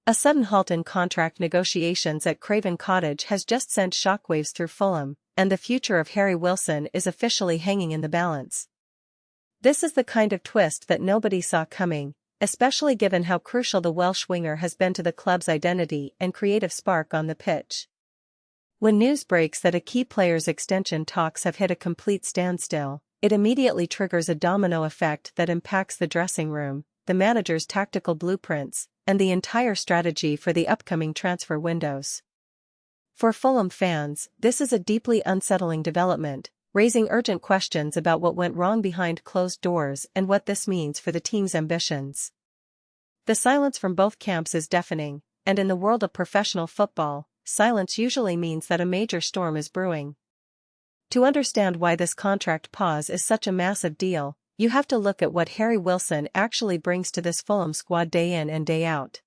A sudden halt in contract negotiations at Craven Cottage has just sent shockwaves through Fulham, and the future of Harry Wilson is officially hanging in the balance. This is the kind of twist that nobody saw coming, especially given how crucial the Welsh winger has been to the club's identity and creative spark on the pitch. When news breaks that a key player's extension talks have hit a complete standstill, it immediately triggers a domino effect that impacts the dressing room, the manager's tactical blueprints, and the entire strategy for the upcoming transfer windows. For Fulham fans, this is a deeply unsettling development, raising urgent questions about what went wrong behind closed doors and what this means for the team's ambitions. The silence from both camps is deafening, and in the world of professional football, silence usually means that a major storm is brewing. To understand why this contract pause is such a massive deal, you have to look at what Harry Wilson actually brings to this Fulham squad day in and day out.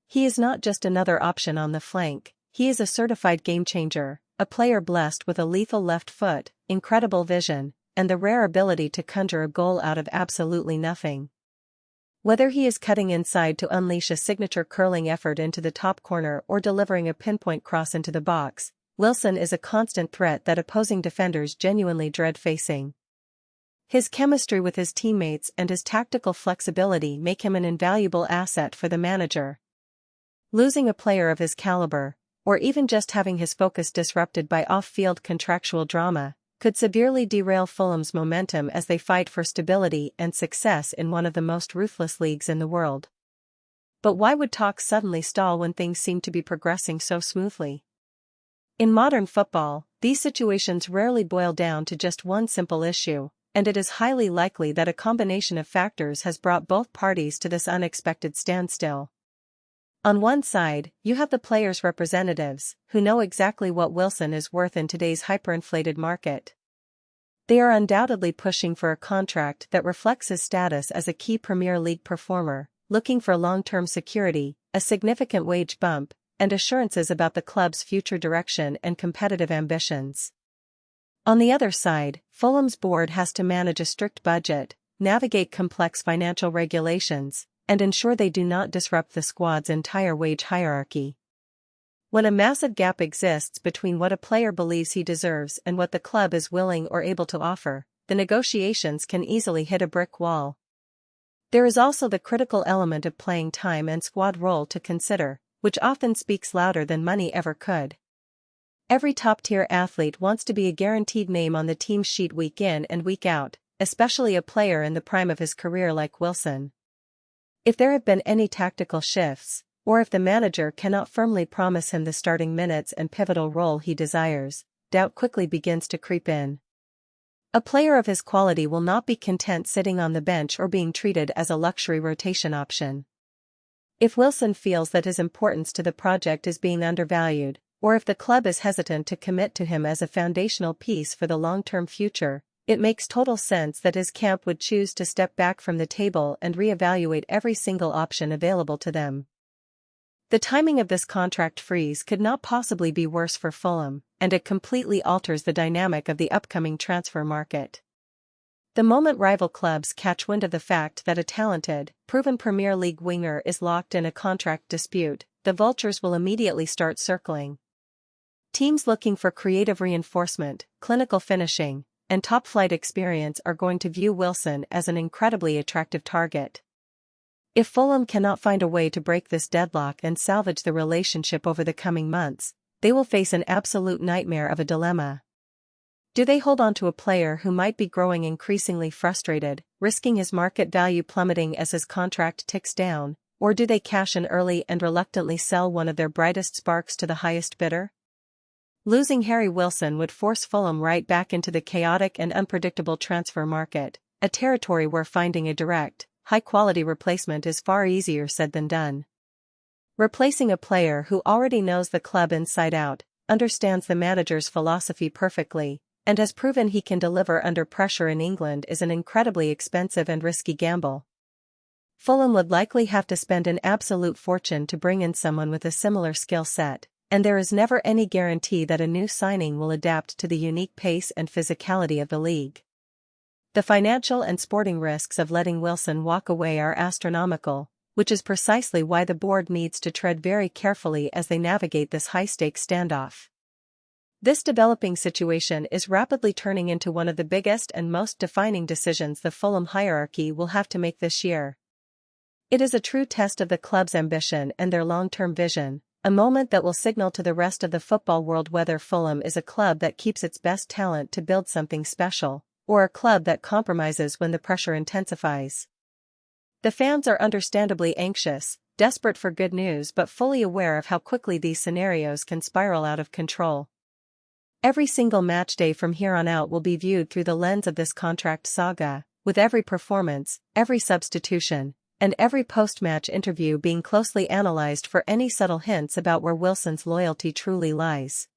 He is not just another option on the flank, he is a certified game-changer, a player blessed with a lethal left foot, incredible vision, and the rare ability to conjure a goal out of absolutely nothing. Whether he is cutting inside to unleash a signature curling effort into the top corner or delivering a pinpoint cross into the box, Wilson is a constant threat that opposing defenders genuinely dread facing. His chemistry with his teammates and his tactical flexibility make him an invaluable asset for the manager. Losing a player of his caliber, or even just having his focus disrupted by off-field contractual drama, could severely derail Fulham's momentum as they fight for stability and success in one of the most ruthless leagues in the world. But why would talks suddenly stall when things seem to be progressing so smoothly? In modern football, these situations rarely boil down to just one simple issue, and it is highly likely that a combination of factors has brought both parties to this unexpected standstill. On one side, you have the players' representatives, who know exactly what Wilson is worth in today's hyperinflated market. They are undoubtedly pushing for a contract that reflects his status as a key Premier League performer, looking for long-term security, a significant wage bump, and assurances about the club's future direction and competitive ambitions. On the other side, Fulham's board has to manage a strict budget, navigate complex financial regulations, and ensure they do not disrupt the squad's entire wage hierarchy. When a massive gap exists between what a player believes he deserves and what the club is willing or able to offer, the negotiations can easily hit a brick wall. There is also the critical element of playing time and squad role to consider, which often speaks louder than money ever could. Every top-tier athlete wants to be a guaranteed name on the team sheet week in and week out, especially a player in the prime of his career like Wilson. If there have been any tactical shifts, or if the manager cannot firmly promise him the starting minutes and pivotal role he desires, doubt quickly begins to creep in. A player of his quality will not be content sitting on the bench or being treated as a luxury rotation option. If Wilson feels that his importance to the project is being undervalued, or if the club is hesitant to commit to him as a foundational piece for the long-term future, it makes total sense that his camp would choose to step back from the table and reevaluate every single option available to them. The timing of this contract freeze could not possibly be worse for Fulham, and it completely alters the dynamic of the upcoming transfer market. The moment rival clubs catch wind of the fact that a talented, proven Premier League winger is locked in a contract dispute, the vultures will immediately start circling. Teams looking for creative reinforcement, clinical finishing, and top-flight experience are going to view Wilson as an incredibly attractive target. If Fulham cannot find a way to break this deadlock and salvage the relationship over the coming months, they will face an absolute nightmare of a dilemma. Do they hold on to a player who might be growing increasingly frustrated, risking his market value plummeting as his contract ticks down, or do they cash in early and reluctantly sell one of their brightest sparks to the highest bidder? Losing Harry Wilson would force Fulham right back into the chaotic and unpredictable transfer market, a territory where finding a direct, high-quality replacement is far easier said than done. Replacing a player who already knows the club inside out, understands the manager's philosophy perfectly, and has proven he can deliver under pressure in England is an incredibly expensive and risky gamble. Fulham would likely have to spend an absolute fortune to bring in someone with a similar skill set, and there is never any guarantee that a new signing will adapt to the unique pace and physicality of the league. The financial and sporting risks of letting Wilson walk away are astronomical, which is precisely why the board needs to tread very carefully as they navigate this high-stakes standoff. This developing situation is rapidly turning into one of the biggest and most defining decisions the Fulham hierarchy will have to make this year. It is a true test of the club's ambition and their long-term vision, a moment that will signal to the rest of the football world whether Fulham is a club that keeps its best talent to build something special, or a club that compromises when the pressure intensifies. The fans are understandably anxious, desperate for good news but fully aware of how quickly these scenarios can spiral out of control. Every single match day from here on out will be viewed through the lens of this contract saga, with every performance, every substitution, and every post-match interview being closely analyzed for any subtle hints about where Wilson's loyalty truly lies.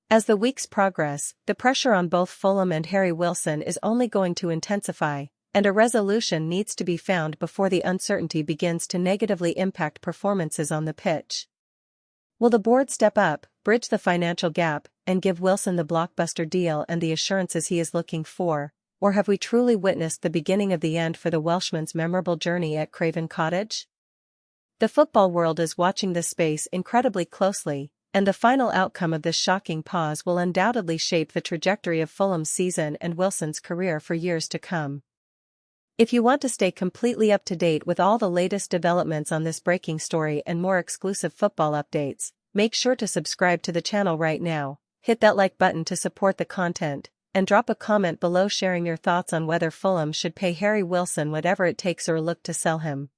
As the weeks progress, the pressure on both Fulham and Harry Wilson is only going to intensify, and a resolution needs to be found before the uncertainty begins to negatively impact performances on the pitch. Will the board step up, bridge the financial gap, and give Wilson the blockbuster deal and the assurances he is looking for? Or have we truly witnessed the beginning of the end for the Welshman's memorable journey at Craven Cottage? The football world is watching this space incredibly closely, and the final outcome of this shocking pause will undoubtedly shape the trajectory of Fulham's season and Wilson's career for years to come. If you want to stay completely up to date with all the latest developments on this breaking story and more exclusive football updates, make sure to subscribe to the channel right now, hit that like button to support the content, and drop a comment below sharing your thoughts on whether Fulham should pay Harry Wilson whatever it takes or look to sell him.